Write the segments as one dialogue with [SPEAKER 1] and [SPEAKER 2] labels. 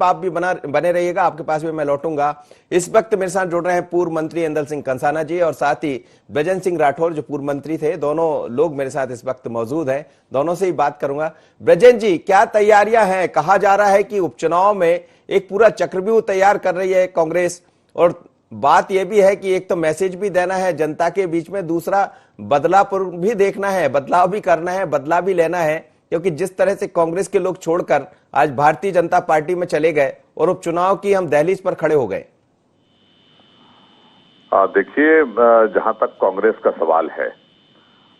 [SPEAKER 1] आप भी बने रहिएगा, आपके पास भी मैं लौटूंगा। इस वक्त मेरे साथ जुड़ रहे हैं पूर्व मंत्री ऐंदल सिंह कंसाना जी और साथ ही ब्रजेंद्र सिंह राठौर जो पूर्व मंत्री थे। दोनों लोग मेरे साथ इस वक्त मौजूद हैं, दोनों से ही बात करूंगा। ब्रजेंद्र जी, क्या तैयारियां हैं? कहा जा रहा है कि उपचुनाव में एक पूरा चक्रव्यूह तैयार कर रही है कांग्रेस, और बात यह भी है कि एक तो मैसेज भी देना है जनता के बीच में, दूसरा बदलाव भी देखना है, बदलाव भी करना है, बदला भी लेना है, क्योंकि जिस तरह से कांग्रेस के लोग छोड़कर आज भारतीय जनता पार्टी में चले गए और उपचुनाव की हम दहलीज पर खड़े हो गए।
[SPEAKER 2] देखिए, जहां तक कांग्रेस का सवाल है,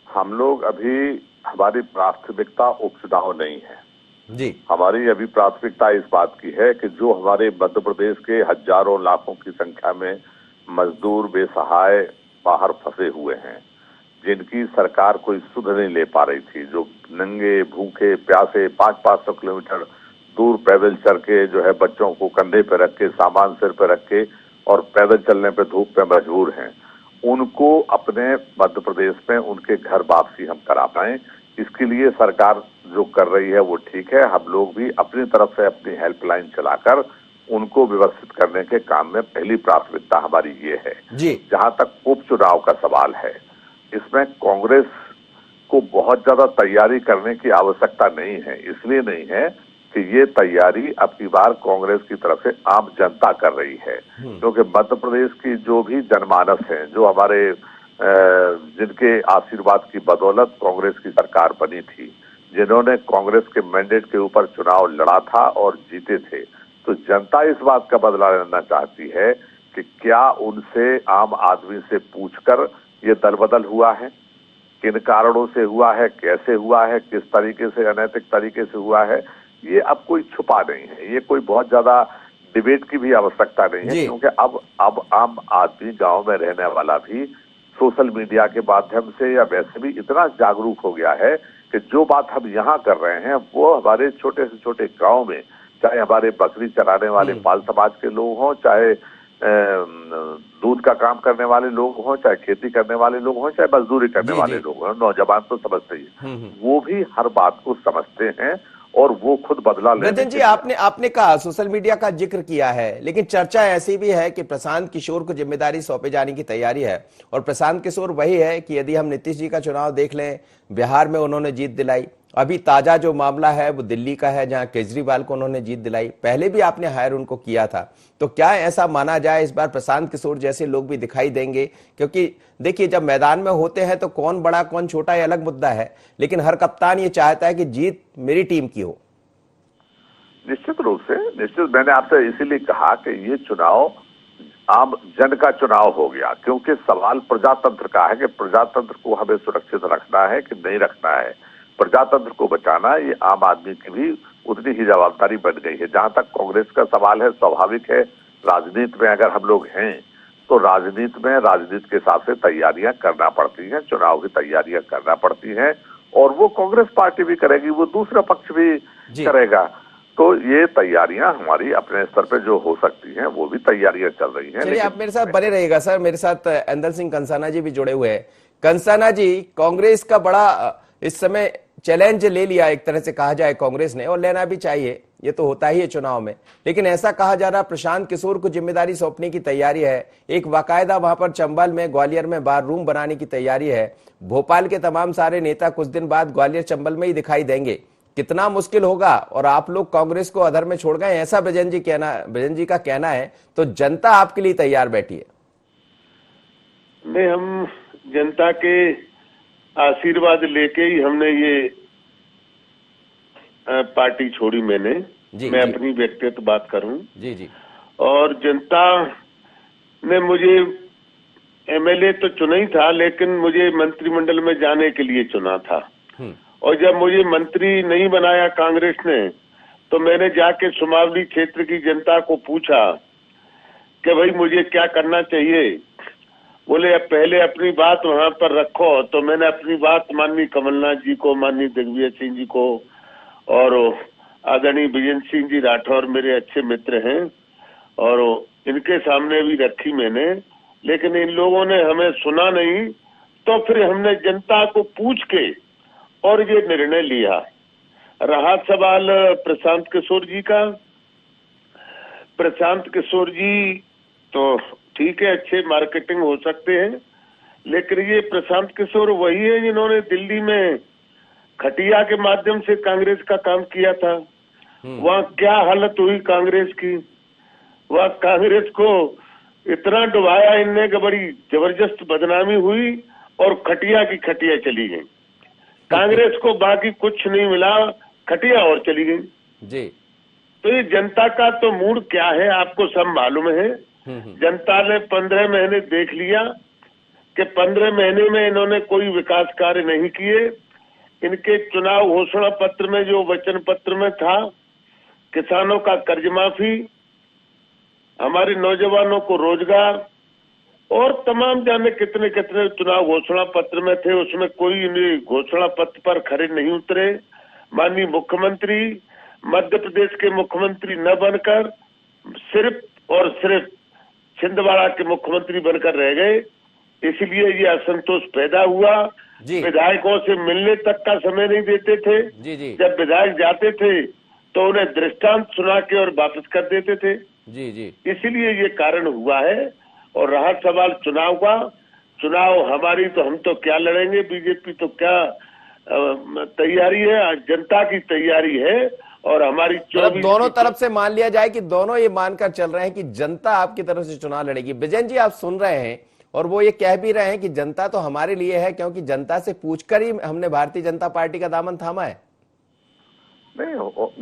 [SPEAKER 2] हम लोग अभी, हमारी प्राथमिकता उपचुनाव नहीं है
[SPEAKER 1] जी।
[SPEAKER 2] हमारी अभी प्राथमिकता इस बात की है कि जो हमारे मध्य प्रदेश के हजारों लाखों की संख्या में मजदूर बेसहाय बाहर फंसे हुए हैं, जिनकी सरकार कोई सुध नहीं ले पा रही थी, जो नंगे भूखे प्यासे 500-500 किलोमीटर दूर पैदल चल के जो है बच्चों को कंधे पे रख के, सामान सिर पे रख के और पैदल चलने पे धूप पे मजबूर हैं, उनको अपने मध्य प्रदेश में उनके घर वापसी हम करा पाए। इसके लिए सरकार जो कर रही है वो ठीक है। हम लोग भी अपनी तरफ से अपनी हेल्पलाइन चलाकर उनको व्यवस्थित करने के काम में पहली प्राथमिकता हमारी ये है
[SPEAKER 1] जी।
[SPEAKER 2] जहां तक उपचुनाव का सवाल है, इसमें कांग्रेस को बहुत ज्यादा तैयारी करने की आवश्यकता नहीं है। इसलिए नहीं है कि ये तैयारी अब की बार कांग्रेस की तरफ से आम जनता कर रही है, क्योंकि मध्य प्रदेश की जो भी जनमानस है, जो हमारे जिनके आशीर्वाद की बदौलत कांग्रेस की सरकार बनी थी, जिन्होंने कांग्रेस के मैंडेट के ऊपर चुनाव लड़ा था और जीते थे, तो जनता इस बात का बदला लेना चाहती है कि क्या उनसे, आम आदमी से पूछकर ये दल बदल हुआ है, किन कारणों से हुआ है, कैसे हुआ है, किस तरीके से, अनैतिक तरीके से हुआ है, ये अब कोई छुपा नहीं है। ये कोई बहुत ज्यादा डिबेट की भी आवश्यकता नहीं है, क्योंकि अब आम आदमी, गांव में रहने वाला भी सोशल मीडिया के माध्यम से या वैसे भी इतना जागरूक हो गया है कि जो बात हम यहाँ कर रहे हैं वो हमारे छोटे से छोटे गांव में, चाहे हमारे बकरी चराने वाले पाल समाज के लोग हों, चाहे दूध का काम करने वाले लोग हों, चाहे खेती करने वाले लोग हों, चाहे मजदूरी करने वाले लोग हों, नौजवान तो समझते ही, वो भी हर बात को समझते हैं और वो खुद बदला लेने।
[SPEAKER 1] ब्रजेंद्र जी, आपने कहा सोशल मीडिया का जिक्र किया है, लेकिन चर्चा ऐसी भी है कि प्रशांत किशोर को जिम्मेदारी सौंपे जाने की तैयारी है, और प्रशांत किशोर वही है कि यदि हम नीतीश जी का चुनाव देख लें, बिहार में उन्होंने जीत दिलाई, अभी ताजा जो मामला है वो दिल्ली का है जहां केजरीवाल को उन्होंने जीत दिलाई, पहले भी आपने हायर उनको किया था, तो क्या ऐसा माना जाए इस बार प्रशांत किशोर जैसे लोग भी दिखाई देंगे? क्योंकि देखिए, जब मैदान में होते हैं तो कौन बड़ा कौन छोटा ये अलग मुद्दा है, लेकिन हर कप्तान ये चाहता है कि जीत मेरी टीम की हो।
[SPEAKER 2] निश्चित रूप से, निश्चित, मैंने आपसे इसीलिए कहा कि ये चुनाव आम जन का चुनाव हो गया, क्योंकि सवाल प्रजातंत्र का है कि प्रजातंत्र को हमें सुरक्षित रखना है कि नहीं रखना है। प्रजातंत्र को बचाना ये आम आदमी की भी उतनी ही जवाबदारी बन गई है। जहां तक कांग्रेस का सवाल है, स्वाभाविक है, राजनीति में अगर हम लोग हैं तो राजनीति के हिसाब से तैयारियां करना पड़ती हैं, चुनाव की तैयारियां करना पड़ती हैं, और वो कांग्रेस पार्टी भी करेगी, वो दूसरा पक्ष भी करेगा। तो ये तैयारियां हमारी अपने स्तर पे जो हो सकती हैं वो भी तैयारियां चल रही हैं।
[SPEAKER 1] चलिए, आप मेरे साथ बने रहिएगा सर, मेरे साथ ऐंदल सिंह कंसाना जी भी जुड़े हुए हैं। कंसाना जी, कांग्रेस का बड़ा इस समय चैलेंज ले लिया एक तरह से कहा जाए कांग्रेस ने, और लेना भी चाहिए, ये तो होता ही है चुनाव में, लेकिन ऐसा कहा जा रहा प्रशांत किशोर को जिम्मेदारी सौंपने की तैयारी है, एक बाकायदा वहां पर चंबल में, ग्वालियर में बार रूम बनाने की तैयारी है, भोपाल के तमाम सारे नेता कुछ दिन बाद ग्वालियर चंबल में ही दिखाई देंगे। कितना मुश्किल होगा, और आप लोग कांग्रेस को अधर में छोड़ गए ऐसा ब्रजेंद्र जी का कहना है, तो जनता आपके लिए तैयार बैठी है।
[SPEAKER 3] नहीं, हम जनता के आशीर्वाद लेके ही हमने ये पार्टी छोड़ी। मैं अपनी व्यक्तिगत बात करूं
[SPEAKER 1] जी,
[SPEAKER 3] और जनता ने मुझे एमएलए तो चुना ही था, लेकिन मुझे मंत्रिमंडल में जाने के लिए चुना था, और जब मुझे मंत्री नहीं बनाया कांग्रेस ने, तो मैंने जाके सुमावली क्षेत्र की जनता को पूछा कि भाई मुझे क्या करना चाहिए। बोले अब पहले अपनी बात वहां पर रखो। तो मैंने अपनी बात माननीय कमलनाथ जी को, माननीय दिग्विजय सिंह जी को और आदरणीय ब्रजेंद्र सिंह जी राठौर मेरे अच्छे मित्र हैं, और इनके सामने भी रखी मैंने, लेकिन इन लोगों ने हमें सुना नहीं। तो फिर हमने जनता को पूछ के और ये निर्णय लिया। रहा सवाल प्रशांत किशोर जी का, प्रशांत किशोर जी तो ठीक है, अच्छे मार्केटिंग हो सकते हैं, लेकिन ये प्रशांत किशोर वही है जिन्होंने दिल्ली में खटिया के माध्यम से कांग्रेस का काम किया था। वहाँ क्या हालत हुई कांग्रेस की, वह कांग्रेस को इतना डुबाया इनने कि बड़ी जबरदस्त बदनामी हुई और खटिया की खटिया चली गई। कांग्रेस को बाकी कुछ नहीं मिला, खटिया और चली गई
[SPEAKER 1] जी।
[SPEAKER 3] तो ये जनता का तो मूड क्या है आपको सब मालूम है। जनता ने 15 महीने देख लिया कि 15 महीने में इन्होंने कोई विकास कार्य नहीं किए। इनके चुनाव घोषणा पत्र में जो वचन पत्र में था, किसानों का कर्ज माफी, हमारे नौजवानों को रोजगार और तमाम जाने कितने कितने चुनाव घोषणा पत्र में थे, उसमें कोई घोषणा पत्र पर खरे नहीं उतरे। माननीय मुख्यमंत्री मध्य प्रदेश के मुख्यमंत्री न बनकर सिर्फ और सिर्फ छिंदवाड़ा के मुख्यमंत्री बनकर रह गए, इसलिए ये असंतोष पैदा हुआ। विधायकों से मिलने तक का समय नहीं देते थे।
[SPEAKER 1] जी।
[SPEAKER 3] जब विधायक जाते थे तो उन्हें दृष्टांत सुना के और वापस कर देते थे।
[SPEAKER 1] जी।
[SPEAKER 3] इसीलिए ये कारण हुआ है। और रहा सवाल चुनाव का, चुनाव हमारी तो हम तो क्या लड़ेंगे, बीजेपी तो क्या तैयारी है, जनता की तैयारी है। और हमारी 24
[SPEAKER 1] दोनों तरफ से मान लिया जाए कि दोनों ये मानकर चल रहे हैं कि जनता आपकी तरफ से चुनाव लड़ेगी। बिजन जी, आप सुन रहे हैं और वो ये कह भी रहे हैं कि जनता तो हमारे लिए है, क्योंकि जनता से पूछकर ही हमने भारतीय जनता पार्टी का दामन थामा है।
[SPEAKER 2] नहीं,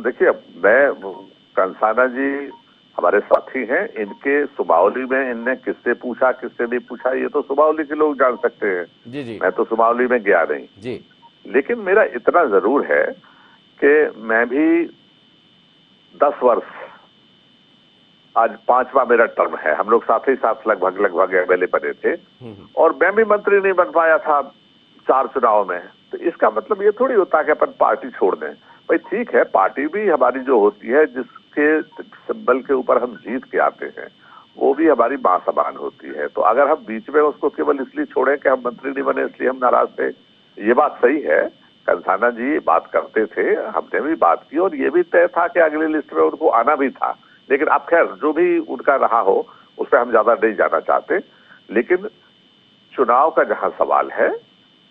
[SPEAKER 2] देखिए, मैं कंसाना जी हमारे साथी हैं, इनके सुमावली में इनने किससे पूछा किससे नहीं पूछा ये तो सुमावली के लोग जान सकते हैं।
[SPEAKER 1] जी।
[SPEAKER 2] मैं तो सुमावली में गया नहीं
[SPEAKER 1] जी।
[SPEAKER 2] लेकिन मेरा इतना जरूर है कि मैं भी 10 वर्ष, आज 5वां मेरा टर्म है, हम लोग साथ ही साथ लगभग एमएलए बने थे और मैं भी मंत्री नहीं बन पाया था 4 चुनाव में। तो इसका मतलब ये थोड़ी होता कि अपन पार्टी छोड़ दें। भाई ठीक है, पार्टी भी हमारी जो होती है, जिसके बल के ऊपर हम जीत के आते हैं, वो भी हमारी मां समान होती है। तो अगर हम बीच में उसको केवल इसलिए छोड़ें कि हम मंत्री नहीं बने इसलिए हम नाराज थे, ये बात सही है। कंसाना जी बात करते थे, हमने भी बात की और ये भी तय था कि अगली लिस्ट में उनको आना भी था। लेकिन अब खैर जो भी उनका रहा हो उस पर हम ज्यादा नहीं जाना चाहते। लेकिन चुनाव का जहां सवाल है,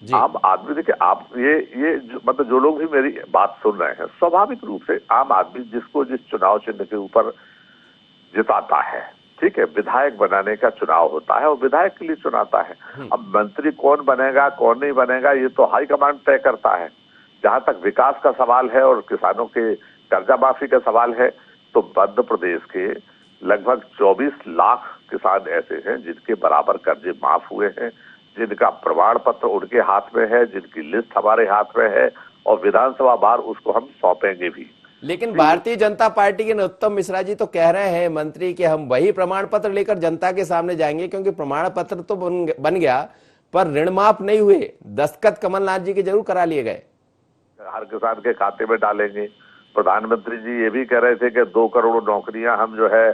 [SPEAKER 2] आम आदमी, देखिए आप ये मतलब जो लोग भी मेरी बात सुन रहे हैं, स्वाभाविक रूप से आम आदमी जिसको जिस चुनाव चिन्ह के ऊपर जिताता है, ठीक है, विधायक बनाने का चुनाव होता है और विधायक के लिए चुनाता है। अब मंत्री कौन बनेगा कौन नहीं बनेगा ये तो हाईकमांड तय करता है। जहां तक विकास का सवाल है और किसानों के कर्जा माफी का सवाल है, तो मध्य प्रदेश के लगभग 24 लाख किसान ऐसे हैं जिनके बराबर कर्जे माफ हुए हैं, जिनका प्रमाण पत्र उनके हाथ में है, जिनकी लिस्ट हमारे हाथ में है और विधानसभा बार उसको हम सौंपेंगे भी।
[SPEAKER 1] लेकिन भारतीय जनता पार्टी के नरोत्तम मिश्रा जी तो कह रहे हैं मंत्री कि हम वही प्रमाण पत्र लेकर जनता के सामने जाएंगे, क्योंकि प्रमाण पत्र तो बन गया पर ऋण माफ नहीं हुए। दस्तखत कमलनाथ जी के जरूर करा लिए गए,
[SPEAKER 2] हर किसान के खाते में डालेंगे। प्रधानमंत्री जी ये भी कह रहे थे कि 2 करोड़ नौकरियां हम जो है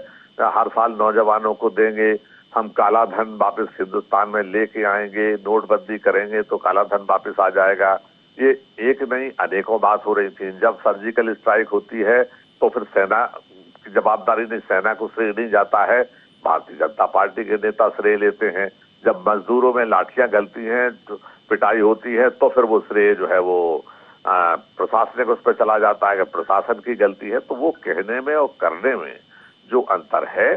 [SPEAKER 2] हर साल नौजवानों को देंगे, हम काला धन वापस हिंदुस्तान में लेके आएंगे, नोटबंदी करेंगे तो काला धन वापस आ जाएगा। ये एक नहीं अनेकों बात हो रही थी। जब सर्जिकल स्ट्राइक होती है तो फिर सेना की जवाबदारी नहीं, सेना को श्रेय नहीं जाता है, भारतीय जनता पार्टी के नेता श्रेय लेते हैं। जब मजदूरों में लाठियां गलती हैं, पिटाई होती है, तो फिर वो श्रेय जो है वो प्रशासनिक उस पर चला जाता है कि प्रशासन की गलती है। तो वो कहने में और करने में जो अंतर है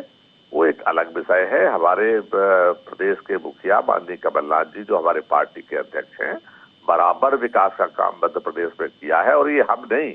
[SPEAKER 2] वो एक अलग विषय है। हमारे प्रदेश के मुखिया माननीय कमलनाथ जी जो हमारे पार्टी के अध्यक्ष हैं, बराबर विकास का काम मध्य प्रदेश में किया है। और ये हम नहीं,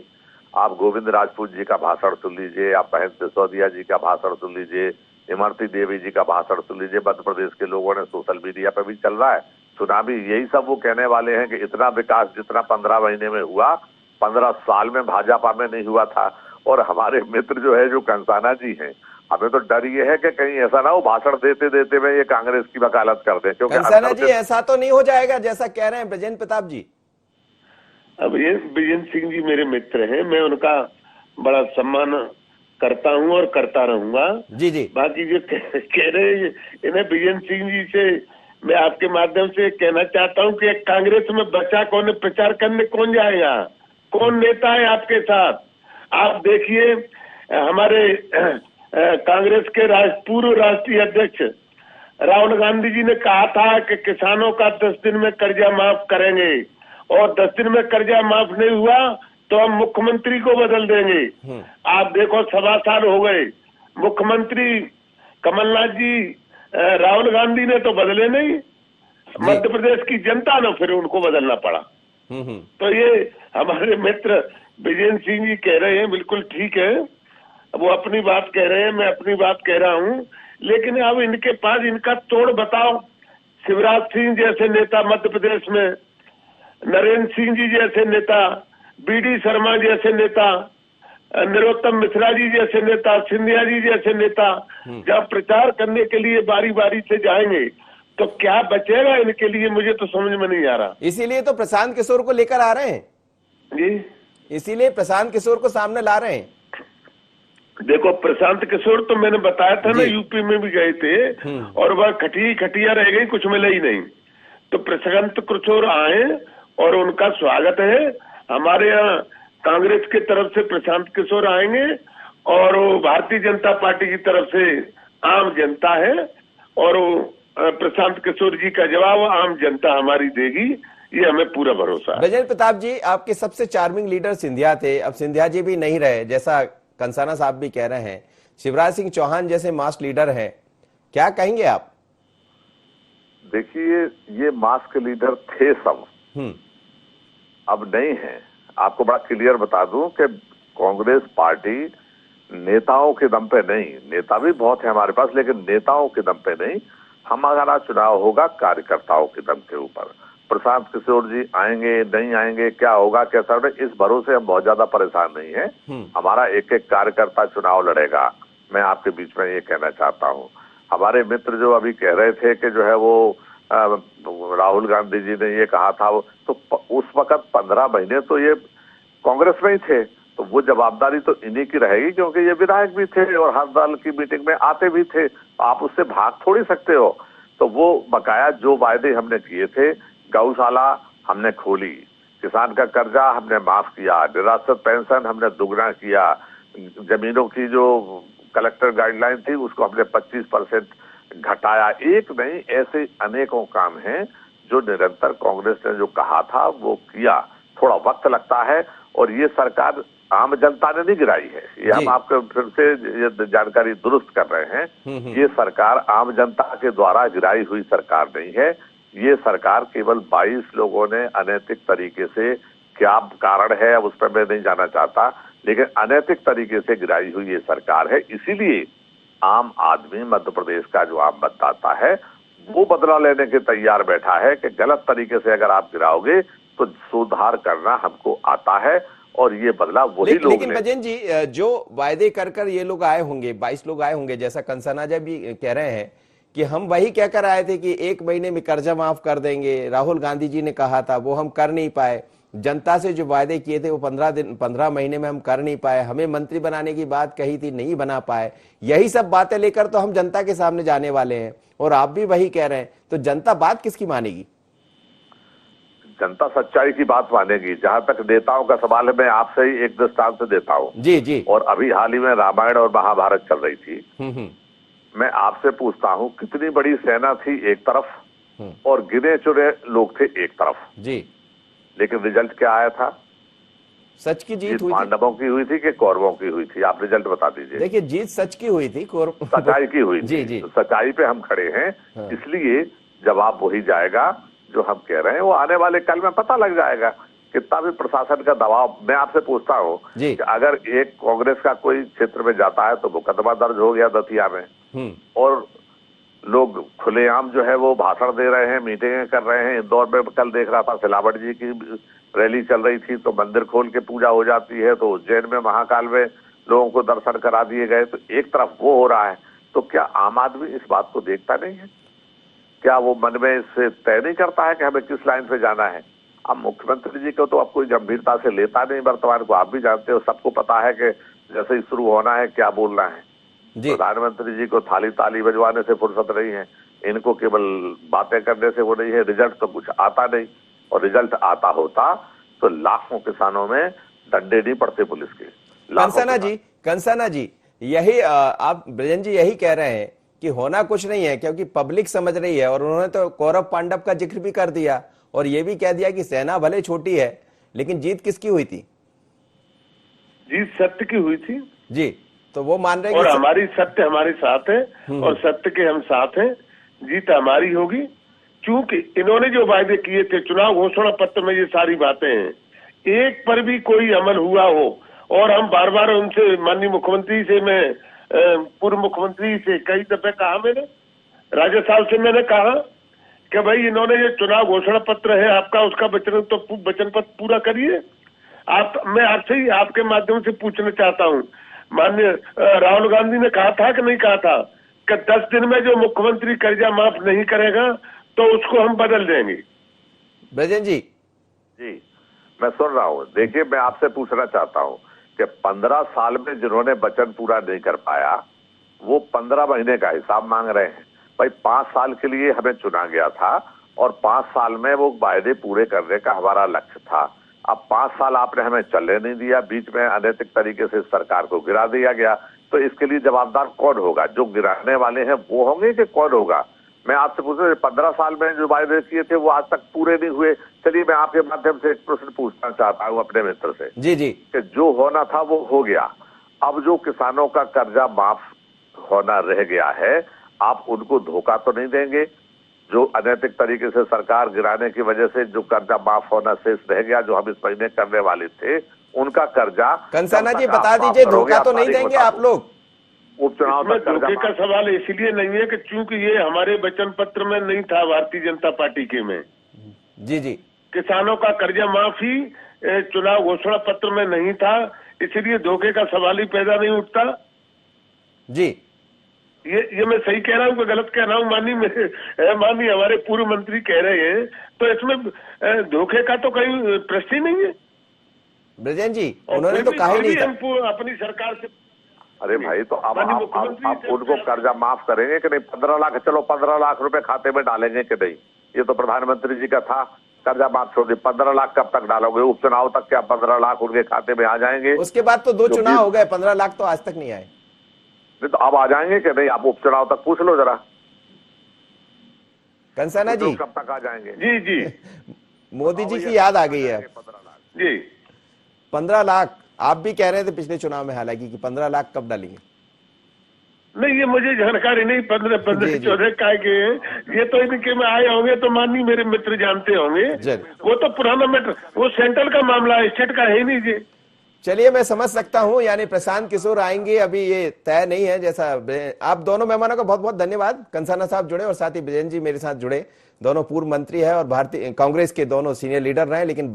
[SPEAKER 2] आप गोविंद राजपूत जी का भाषण सुन लीजिए, आप महेंद्र सिसोदिया जी का भाषण सुन लीजिए, इमरती देवी जी का भाषण सुन लीजिए, मध्य प्रदेश के लोगों ने सोशल मीडिया पर भी चल रहा है, सुना भी, यही सब वो कहने वाले हैं कि इतना विकास जितना 15 महीने में हुआ 15 साल में भाजपा में नहीं हुआ था। और हमारे मित्र जो है जो कंसाना जी हैं, हमें तो डर ये है कि कहीं ऐसा ना हो भाषण देते देते में ये कांग्रेस की वकालत कर दें, क्योंकि
[SPEAKER 1] कंसाना जी ऐसा तो नहीं हो जाएगा जैसा कह रहे हैं ब्रजेंद्र प्रताप जी।
[SPEAKER 3] अब ये विजेंद्र सिंह जी मेरे मित्र हैं, मैं उनका बड़ा सम्मान करता हूं और करता रहूंगा।
[SPEAKER 1] जी।
[SPEAKER 3] बाकी जो कह रहे हैं इन्हें विजेंद्र सिंह जी से मैं आपके माध्यम से कहना चाहता हूं कि कांग्रेस में बचा कौन, प्रचार करने कौन जाएगा, कौन नेता है आपके साथ। आप देखिए हमारे कांग्रेस के पूर्व राष्ट्रीय अध्यक्ष राहुल गांधी जी ने कहा था कि किसानों का 10 दिन में कर्जा माफ करेंगे, और 10 दिन में कर्जा माफ नहीं हुआ तो हम मुख्यमंत्री को बदल देंगे। आप देखो 1.25 साल हो गए, मुख्यमंत्री कमलनाथ जी, राहुल गांधी ने तो बदले नहीं, मध्य प्रदेश की जनता ने फिर उनको बदलना पड़ा। तो ये हमारे मित्र विजेंद्र सिंह जी कह रहे हैं, बिल्कुल ठीक है, वो अपनी बात कह रहे हैं, मैं अपनी बात कह रहा हूँ, लेकिन अब इनके पास इनका तोड़ बताओ। शिवराज सिंह जैसे नेता मध्य प्रदेश में, नरेंद्र सिंह जी जैसे नेता, बीडी शर्मा जैसे नेता, नरोत्तम मिश्रा जी जैसे नेता, सिंधिया जी जैसे नेता जब प्रचार करने के लिए बारी बारी से जाएंगे तो क्या बचेगा इनके लिए, मुझे तो समझ में नहीं आ रहा।
[SPEAKER 1] इसीलिए तो प्रशांत किशोर को लेकर आ रहे हैं
[SPEAKER 3] जी,
[SPEAKER 1] इसीलिए प्रशांत किशोर को सामने ला रहे हैं।
[SPEAKER 3] देखो प्रशांत किशोर तो मैंने बताया था ना, यूपी में भी गए थे और वह खटिया रह गई, कुछ मिला ही नहीं। तो प्रशांत किशोर आए और उनका स्वागत है। हमारे यहाँ कांग्रेस की तरफ से प्रशांत किशोर आएंगे और भारतीय जनता पार्टी की तरफ से आम जनता है, और प्रशांत किशोर जी का जवाब आम जनता हमारी देगी, ये हमें पूरा भरोसा है।
[SPEAKER 1] ब्रजेंद्र प्रताप जी, आपके सबसे चार्मिंग लीडर सिंधिया थे, अब सिंधिया जी भी नहीं रहे, जैसा कंसाना साहब भी कह रहे हैं। शिवराज सिंह चौहान जैसे मास लीडर हैं, क्या कहेंगे आप?
[SPEAKER 2] देखिए, ये मास के लीडर थे सब, अब नहीं है। आपको बड़ा क्लियर बता दूं कि कांग्रेस पार्टी नेताओं के दम पे नहीं, नेता भी बहुत है हमारे पास, लेकिन नेताओं के दम पे नहीं, हमारा चुनाव होगा कार्यकर्ताओं के दम के ऊपर। प्रशांत किशोर जी आएंगे नहीं आएंगे, क्या होगा कैसा होगा, इस भरोसे हम बहुत ज्यादा परेशान नहीं है। हमारा एक एक कार्यकर्ता चुनाव लड़ेगा। मैं आपके बीच में ये कहना चाहता हूँ, हमारे मित्र जो अभी कह रहे थे कि जो है वो राहुल गांधी जी ने ये कहा था, तो उस वक्त 15 महीने तो ये कांग्रेस में ही थे, तो वो जवाबदारी तो इन्हीं की रहेगी, क्योंकि ये विधायक भी थे और हर दल की मीटिंग में आते भी थे, आप उससे भाग थोड़ी सकते हो। तो वो बकाया जो वायदे हमने किए थे, गौशाला हमने खोली, किसान का कर्जा हमने माफ किया, विरासत पेंशन हमने दुगना किया, जमीनों की जो कलेक्टर गाइडलाइन थी उसको हमने 25% घटाया। एक नहीं, ऐसे अनेकों काम हैं जो निरंतर कांग्रेस ने जो कहा था वो किया। थोड़ा वक्त लगता है, और ये सरकार आम जनता ने नहीं गिराई है, ये हम आपको फिर से ये जानकारी दुरुस्त कर रहे हैं। ये सरकार आम जनता के द्वारा गिराई हुई सरकार नहीं है। ये सरकार केवल 22 लोगों ने अनैतिक तरीके से, क्या कारण है अब उस पर मैं नहीं जाना चाहता, लेकिन अनैतिक तरीके से गिराई हुई ये सरकार है। इसीलिए आम आदमी, मध्य प्रदेश का जो आम मतदाता है, वो बदला लेने के तैयार बैठा है कि गलत तरीके से अगर आप गिराओगे तो सुधार करना हमको आता है, और ये बदला वही लोग।
[SPEAKER 1] लेकिन ब्रजेंद्र जी, जो वायदे कर ये लोग आए होंगे, 22 लोग आए होंगे, जैसा कंसाना जी भी कह रहे हैं कि हम वही कहकर आए थे कि 1 महीने में कर्जा माफ कर देंगे, राहुल गांधी जी ने कहा था, वो हम कर नहीं पाए। जनता से जो वायदे किए थे वो 15 महीने में हम कर नहीं पाए। हमें मंत्री बनाने की बात कही थी, नहीं बना पाए। यही सब बातें लेकर तो हम जनता के सामने जाने वाले हैं, और आप भी वही कह रहे हैं, तो जनता बात किसकी मानेगी?
[SPEAKER 2] जनता सच्चाई की बात मानेगी। जहां तक नेताओं का सवाल है, मैं आपसे ही एक दृष्टांत देता हूँ।
[SPEAKER 1] जी।
[SPEAKER 2] और अभी हाल ही में रामायण और महाभारत चल रही थी। मैं आपसे पूछता हूँ, कितनी बड़ी सेना थी एक तरफ और गिने चुने लोग थे एक तरफ
[SPEAKER 1] जी,
[SPEAKER 2] लेकिन रिजल्ट क्या आया था?
[SPEAKER 1] सच की जीत हुई थी।
[SPEAKER 2] पांडवों की हुई थी कि कौरवों की हुई थी? आप रिजल्ट बता दीजिए।
[SPEAKER 1] देखिए, जीत सच की हुई थी,
[SPEAKER 2] सच्चाई की हुई थी।
[SPEAKER 1] जी।
[SPEAKER 2] तो सच्चाई पे हम खड़े हैं। इसलिए जवाब वही जाएगा जो हम कह रहे हैं, वो आने वाले कल में पता लग जाएगा। कितना भी प्रशासन का दबाव, मैं आपसे पूछता हूँ कि अगर एक कांग्रेस का कोई क्षेत्र में जाता है तो मुकदमा दर्ज हो गया दतिया में, और लोग खुलेआम जो है वो भाषण दे रहे हैं, मीटिंगें कर रहे हैं। इंदौर में कल देख रहा था, सिलावट जी की रैली चल रही थी, तो मंदिर खोल के पूजा हो जाती है। तो उज्जैन में, महाकाल में लोगों को दर्शन करा दिए गए। तो एक तरफ वो हो रहा है, तो क्या आम आदमी इस बात को देखता नहीं है? क्या वो मन में इससे तय नहीं करता है कि हमें किस लाइन पे जाना है? अब मुख्यमंत्री जी को तो अब कोई गंभीरता से लेता नहीं वर्तमान को, आप भी जानते हो, सबको पता है कि जैसे ही शुरू होना है क्या बोलना है। प्रधानमंत्री जी को थाली ताली बजवाने से फुर्सत नहीं है, इनको केवल बातें करने से वो नहीं है। रिजल्ट तो कुछ आता नहीं, और रिजल्ट आता होता तो लाखों किसानों में डंडे नहीं पड़ते पुलिस के।
[SPEAKER 1] कंसाना जी, यही आप ब्रजन जी यही कह रहे हैं कि होना कुछ नहीं है, क्योंकि पब्लिक समझ रही है। और उन्होंने तो कौरव पांडव का जिक्र भी कर दिया और ये भी कह दिया कि सेना भले छोटी है लेकिन जीत किसकी हुई थी?
[SPEAKER 3] जीत सत्य की हुई थी
[SPEAKER 1] जी, तो वो मान रहे हैं
[SPEAKER 3] और
[SPEAKER 1] कि
[SPEAKER 3] हमारी सत्य हमारे साथ है और सत्य के हम साथ हैं। जीत हमारी होगी, क्योंकि इन्होंने जो वायदे किए थे चुनाव घोषणा पत्र में, ये सारी बातें हैं, एक पर भी कोई अमल हुआ हो। और हम बार बार उनसे, माननीय मुख्यमंत्री से, मैं पूर्व मुख्यमंत्री से कई दफे कहा, मैंने राजा साहब से मैंने कहा कि भाई इन्होंने ये चुनाव घोषणा पत्र है आपका, उसका वचन पत्र पूरा करिए। मैं आपसे ही आपके माध्यम से पूछना चाहता हूँ, माननीय राहुल गांधी ने कहा था कि नहीं कहा था कि 10 दिन में जो मुख्यमंत्री कर्जा माफ नहीं करेगा तो उसको हम बदल देंगे।
[SPEAKER 1] ब्रजन जी।
[SPEAKER 2] जी, मैं सुन रहा हूँ। देखिए, मैं आपसे पूछना चाहता हूँ कि 15 साल में जिन्होंने वचन पूरा नहीं कर पाया वो 15 महीने का हिसाब मांग रहे हैं। भाई 5 साल के लिए हमें चुना गया था और 5 साल में वो वायदे पूरे करने का हमारा लक्ष्य था। अब 5 साल आपने हमें चलने नहीं दिया, बीच में अनैतिक तरीके से सरकार को गिरा दिया गया, तो इसके लिए जवाबदार कौन होगा? जो गिराने वाले हैं वो होंगे कि कौन होगा? मैं आपसे पूछ रहा हूँ, 15 साल में जो वायदे किए थे वो आज तक पूरे नहीं हुए। चलिए, मैं आपके माध्यम से एक प्रश्न पूछना चाहता हूँ अपने मित्र से।
[SPEAKER 1] जी जी।
[SPEAKER 2] कि जो होना था वो हो गया, अब जो किसानों का कर्जा माफ होना रह गया है, आप उनको धोखा तो नहीं देंगे? जो अनैतिक तरीके से सरकार गिराने की वजह से जो कर्जा माफ होना शेष रह गया, जो हम इस महीने करने वाले थे, उनका कर्जा
[SPEAKER 1] कंसाना जी बता दीजिए, धोखा तो नहीं देंगे आप लोग?
[SPEAKER 2] उपचुनाव
[SPEAKER 3] में धोखे का सवाल इसलिए नहीं है कि चूंकि ये हमारे वचन पत्र में नहीं था, भारतीय जनता पार्टी के में।
[SPEAKER 1] जी जी।
[SPEAKER 3] किसानों का कर्जा माफी चुनाव घोषणा पत्र में नहीं था, इसलिए धोखे का सवाल ही पैदा नहीं उठता।
[SPEAKER 1] जी,
[SPEAKER 3] ये मैं सही कह रहा हूँ कि गलत कह रहा हूँ? माननीय हमारे पूर्व मंत्री कह रहे हैं, तो इसमें धोखे का तो कहीं प्रश्न ही नहीं है।
[SPEAKER 1] ब्रजन जी, उन्होंने तो कहा ही नहीं था
[SPEAKER 3] अपनी सरकार से।
[SPEAKER 2] अरे भाई, तो अब आप उनको कर्जा माफ करेंगे कि नहीं? 15 लाख, चलो 15 लाख रुपए खाते में डालेंगे कि नहीं? ये तो प्रधानमंत्री जी का था, कर्जा माफ छोड़ दी। 15 लाख कब तक डालोगे? उपचुनाव तक क्या 15 लाख उनके खाते में आ जाएंगे?
[SPEAKER 1] उसके बाद तो 2 चुनाव हो गए, 15 लाख तो आज तक नहीं आए।
[SPEAKER 2] नहीं तो अब आ जाएंगे कि नहीं? आप उपचुनाव तक पूछ लो जरा
[SPEAKER 1] कंसाना जी,
[SPEAKER 2] कब तक आ जाएंगे?
[SPEAKER 3] जी जी।
[SPEAKER 1] मोदी जी की याद आ गई है।
[SPEAKER 2] 15 लाख
[SPEAKER 3] जी,
[SPEAKER 1] 15 लाख आप भी कह रहे थे पिछले चुनाव में, हालांकि कि 15 लाख कब डालेंगे?
[SPEAKER 3] नहीं, ये मुझे जानकारी नहीं। 15-14 काय के हैं, ये तो इनके में आए होंगे तो माननीय मेरे मित्र जानते होंगे। वो तो पुराना मैटर, वो सेंट्रल का मामला है, स्टेट का है नहीं जी।
[SPEAKER 1] चलिए, मैं समझ सकता हूं, यानी प्रशांत किशोर आएंगे, अभी ये तय नहीं है। जैसा आप दोनों मेहमानों का बहुत बहुत धन्यवाद। कंसाना साहब जुड़े और साथ ही ब्रजन जी मेरे साथ जुड़े, दोनों पूर्व मंत्री है और भारतीय कांग्रेस के दोनों सीनियर लीडर रहे, लेकिन